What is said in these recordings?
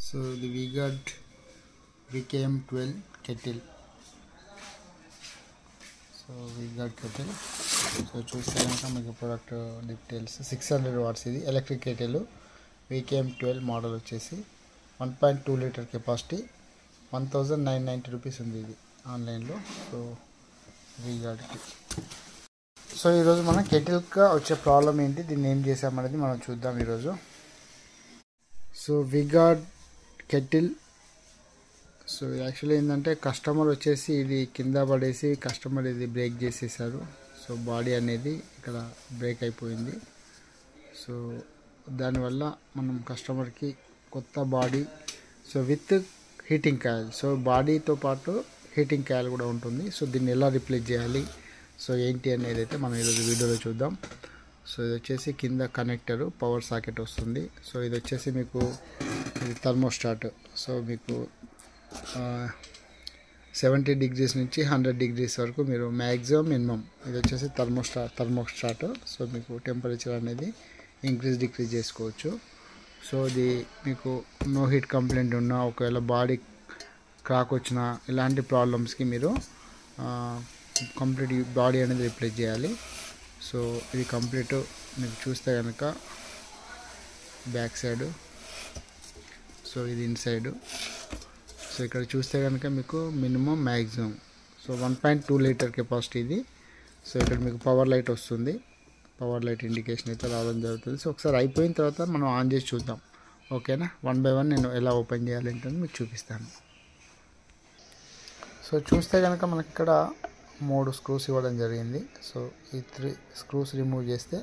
So the VGUARD VKM12 kettle. So VGUARD kettle. So చూస్తే కనుక మీకు ప్రోడక్ట్ డీటెయిల్స్ 600 వాట్స్ ఇది ఎలక్ట్రిక్ కెటిల్ VKM12 మోడల్ వచ్చేసి 1.2 litre capacity 1990 rupees ఉంది ఇది ఆన్లైన్లో. సో VGUARDకి. సో ఈరోజు మనం కెటిల్గా వచ్చే ప్రాబ్లం ఏంటి, దీన్ని ఏం చేసామనేది మనం చూద్దాం ఈరోజు. So VGUARD kettle. So actually ఏంటంటే కస్టమర్ వచ్చేసి ఇది కింద పడేసి కస్టమర్ ఇది బ్రేక్ చేసేసారు. సో బాడీ అనేది ఇక్కడ బ్రేక్ అయిపోయింది. సో దానివల్ల మనం కస్టమర్కి కొత్త body so with heating coil, so బాడీతో పాటు హీటింగ్ కాయిల్ కూడా ఉంటుంది. సో దీన్ని ఎలా రిప్లేస్ చేయాలి, సో ఏంటి అనేది అయితే మనం ఈరోజు వీడియోలో చూద్దాం. సో ఇది వచ్చేసి కింద కనెక్టర్ పవర్ సాకెట్ వస్తుంది. సో ఇది వచ్చేసి మీకు ఇది థర్మోస్టాట్. సో మీకు 70 డిగ్రీస్ నుంచి 100 డిగ్రీస్ వరకు మీరు మ్యాక్సిమం మినిమం ఇది వచ్చేసి థర్మోస్టాట్. సో మీకు టెంపరేచర్ అనేది ఇంక్రీజ్ డిక్రీజ్ చేసుకోవచ్చు. సో ఇది మీకు నో హీట్ కంప్లైంట్ ఉన్నా, ఒకవేళ బాడీ క్రాక్ వచ్చినా ఇలాంటి ప్రాబ్లమ్స్కి మీరు కంప్లీట్ బాడీ అనేది రిప్లేస్ చేయాలి. సో ఇది కంప్లీట్ మీకు చూస్తే కనుక బ్యాక్ సైడ్, సో ఇది ఇన్సైడ్. సో ఇక్కడ చూస్తే కనుక మీకు minimum maximum so 1.2 litre capacity ఇది. సో ఇక్కడ మీకు పవర్ లైట్ వస్తుంది, పవర్ లైట్ ఇండికేషన్ అయితే రావడం జరుగుతుంది. సో ఒకసారి అయిపోయిన తర్వాత మనం ఆన్ చేసి చూద్దాం, ఓకేనా. 1 బై 1 నేను ఎలా ఓపెన్ చేయాలి ఏంటని మీకు చూపిస్తాను. సో చూస్తే కనుక మనకి ఇక్కడ 3 స్క్రూస్ ఇవ్వడం జరిగింది. సో ఈ 3 స్క్రూస్ రిమూవ్ చేస్తే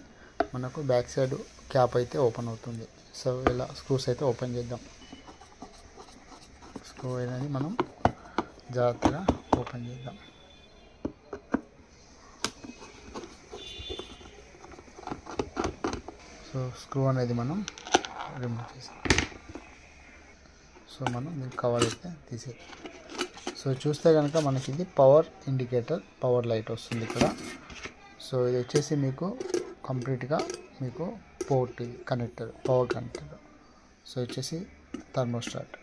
మనకు బ్యాక్ సైడ్ క్యాప్ అయితే ఓపెన్ అవుతుంది. సో ఇలా స్క్రూస్ అయితే ఓపెన్ చేద్దాం. స్క్రూ అనేది మనం జాగ్రత్తగా ఓపెన్ చేద్దాం. సో స్క్రూ అనేది మనం రిమూవ్ చేసాం. సో మనం దీనికి కవర్ అయితే తీసేద్దాం. సో చూస్తే కనుక మనకి ఇది పవర్ ఇండికేటర్, పవర్ లైట్ వస్తుంది ఇక్కడ. సో ఇది వచ్చేసి మీకు కంప్లీట్గా మీకు port connector, power connector. So వచ్చేసి థర్మోస్టాట్,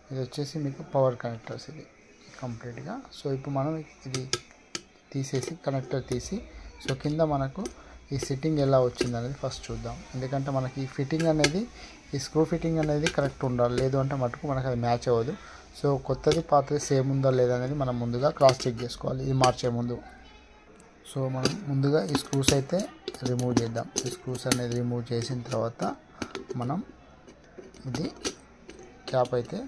ఇది వచ్చేసి మీకు పవర్ కనెక్టర్స్ ఇది కంప్లీట్గా. సో ఇప్పుడు మనం ఇది తీసేసి కనెక్టర్ తీసి సో కింద మనకు ఈ సెట్టింగ్ ఎలా వచ్చింది అనేది ఫస్ట్ చూద్దాం. ఎందుకంటే మనకి ఈ ఫిట్టింగ్ అనేది, ఈ స్క్రూ ఫిట్టింగ్ అనేది కరెక్ట్ ఉండాలి, లేదు అంటే మటుకు మనకు అది మ్యాచ్ అవ్వదు. సో కొత్తది పాతది సేమ్ ఉందా లేదా అనేది మనం ముందుగా క్రాస్ చెక్ చేసుకోవాలి ఇది మార్చే ముందు. సో మనం ముందుగా ఈ స్క్రూస్ అయితే రిమూవ్ చేద్దాం. ఈ స్క్రూస్ అనేది రిమూవ్ చేసిన తర్వాత మనం ఇది క్యాప్ అయితే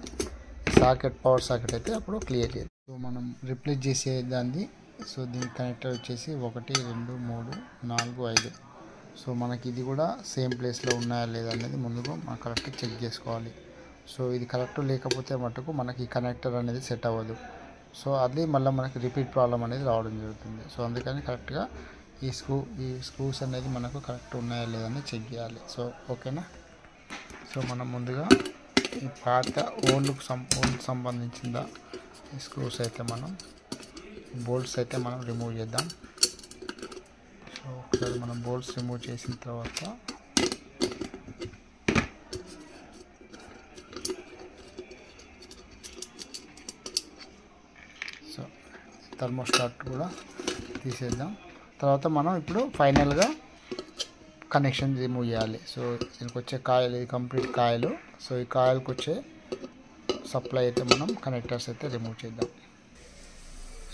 సాకెట్, పవర్ సాకెట్ అయితే అప్పుడు క్లియర్ చేద్దాం. సో మనం రిప్లేస్ చేసే దాన్ని, సో దీని కనెక్టర్ వచ్చేసి 1 2 3 4 5. సో మనకి ఇది కూడా సేమ్ ప్లేస్లో ఉన్నాయా లేదా అనేది ముందుగా మనం కరెక్ట్ చెక్ చేసుకోవాలి. సో ఇది కరెక్ట్ లేకపోతే మటుకు మనకి ఈ కనెక్టర్ అనేది సెట్ అవ్వదు. సో అది మళ్ళీ మనకి రిపీట్ ప్రాబ్లం అనేది రావడం జరుగుతుంది. సో అందుకని కరెక్ట్గా ఈ స్క్రూస్ అనేది మనకు కరెక్ట్ ఉన్నాయా లేదా అని చెక్ చేయాలి. సో ఓకేనా. సో మనం ముందుగా ఈ పాత ఓల్డ్కి సంబంధించిన ఈ స్క్రూస్ అయితే మనం బోల్ట్స్ అయితే మనం రిమూవ్ చేద్దాం. సో ఒకసారి మనం బోల్ట్స్ రిమూవ్ చేసిన తర్వాత సో థర్మోస్టాట్ కూడా తీసేద్దాం. తర్వాత మనం ఇప్పుడు ఫైనల్గా కనెక్షన్ రిమూవ్ చేయాలి. సో దీనికి వచ్చే కాయిల్, ఇది కంప్లీట్ కాయిల్. సో ఈ కాయిల్కి వచ్చే సప్లై అయితే మనం కనెక్టర్స్ అయితే రిమూవ్ చేద్దాం.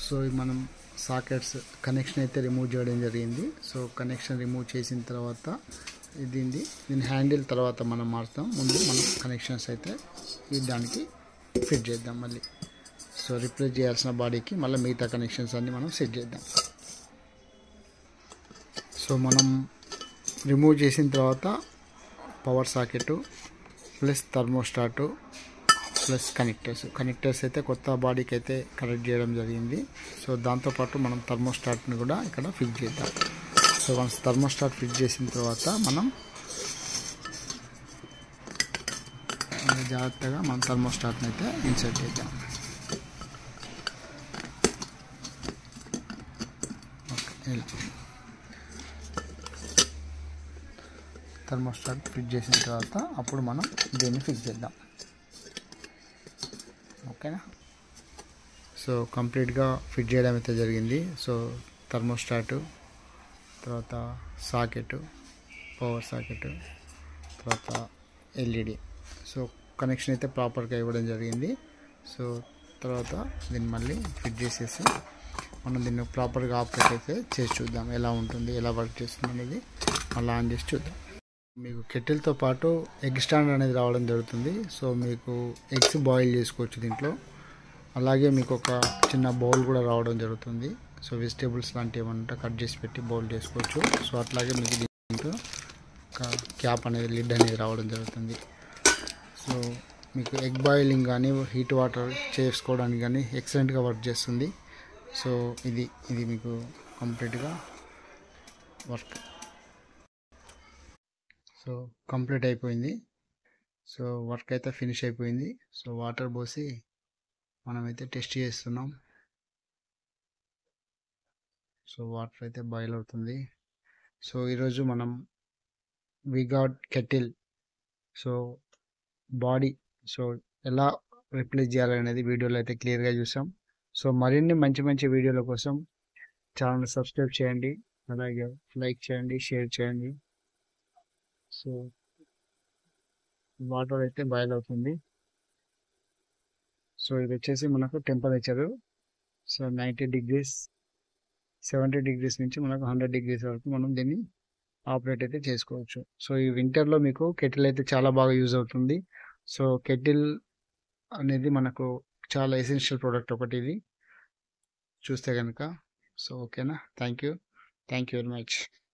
సో మనం సాకెట్స్ కనెక్షన్ అయితే రిమూవ్ చేయడం జరిగింది. సో కనెక్షన్ రిమూవ్ చేసిన తర్వాత దీని హ్యాండిల్ తర్వాత మనం మార్చుతాం. ముందు మనం కనెక్షన్స్ అయితే దానికి ఫిట్ చేద్దాం మళ్ళీ. సో రిప్లేస్ చేయాల్సిన బాడీకి మళ్ళీ మిగతా కనెక్షన్స్ అన్నీ మనం సెట్ చేద్దాం. సో మనం రిమూవ్ చేసిన తర్వాత power socket plus thermostat plus connectors అయితే కొత్త బాడీకి అయితే కనెక్ట్ చేయడం జరిగింది. సో దాంతోపాటు మనం థర్మోస్టాట్ని కూడా ఇక్కడ ఫిక్స్ చేద్దాం. సో వన్స్ థర్మోస్టాట్ ఫిక్స్ చేసిన తర్వాత మనం జాగ్రత్తగా మనం థర్మోస్టాట్ని అయితే ఇన్సర్ట్ చేద్దాం. ఓకే, థర్మోస్టాట్ ఫిట్ చేసిన తర్వాత అప్పుడు మనం దీన్ని ఫిక్స్ చేద్దాం. ఓకేనా. సో కంప్లీట్గా ఫిట్ చేయడం అయితే జరిగింది. సో థర్మోస్టాటు, తర్వాత సాకెట్, పవర్ సాకెట్, తర్వాత ఎల్ఈడి. సో కనెక్షన్ అయితే ప్రాపర్గా ఇవ్వడం జరిగింది. సో తర్వాత దీన్ని మళ్ళీ ఫిట్ చేసేసి మనం దీన్ని ప్రాపర్గా ఆపరేట్ అయితే చేసి చూద్దాం ఎలా ఉంటుంది, ఎలా వర్క్ చేస్తుంది అనేది మళ్ళీ ఆన్ చేసి చూద్దాం. మీకు కెటిల్తో పాటు ఎగ్ స్టాండ్ అనేది రావడం జరుగుతుంది. సో మీకు ఎగ్స్ బాయిల్ చేసుకోవచ్చు దీంట్లో. అలాగే మీకు ఒక చిన్న బౌల్ కూడా రావడం జరుగుతుంది. సో వెజిటేబుల్స్ లాంటివి ఏమన్నా కట్ చేసి పెట్టి బౌల్ చేసుకోవచ్చు. సో అట్లాగే మీకు దీంట్లో ఒక క్యాప్ అనేది, లిడ్ అనేది రావడం జరుగుతుంది. సో మీకు ఎగ్ బాయిలింగ్ కానీ హీట్ వాటర్ చేసుకోవడానికి కానీ ఎక్సలెంట్గా వర్క్ చేస్తుంది. సో ఇది మీకు కంప్లీట్గా వర్క్. సో కంప్లీట్ అయిపోయింది. సో వర్క్ అయితే ఫినిష్ అయిపోయింది. సో వాటర్ పోసి మనమైతే టెస్ట్ చేస్తున్నాం. సో వాటర్ అయితే బాయిల్ అవుతుంది. సో ఈరోజు మనం VGUARD kettle so body so ఎలా రిప్లేస్ చేయాలనేది వీడియోలో అయితే క్లియర్గా చూసాం. సో మరిన్ని మంచి మంచి వీడియోల కోసం ఛానల్ సబ్స్క్రైబ్ చేయండి, అలాగే లైక్ చేయండి, షేర్ చేయండి. సో వాటర్ అయితే బాయిల్ అవుతుంది. సో ఇది వచ్చేసి మనకు టెంపరేచరు సో 90 degrees 70 degrees నుంచి మనకు 100 degrees వరకు మనం దీన్ని ఆపరేట్ అయితే చేసుకోవచ్చు. సో ఈ వింటర్లో మీకు కెటిల్ అయితే చాలా బాగా యూజ్ అవుతుంది. సో కెటిల్ అనేది మనకు చాలా ఎసెన్షియల్ ప్రోడక్ట్ ఒకటి ఇది చూస్తే కనుక. సో ఓకేనా. Thank you very much.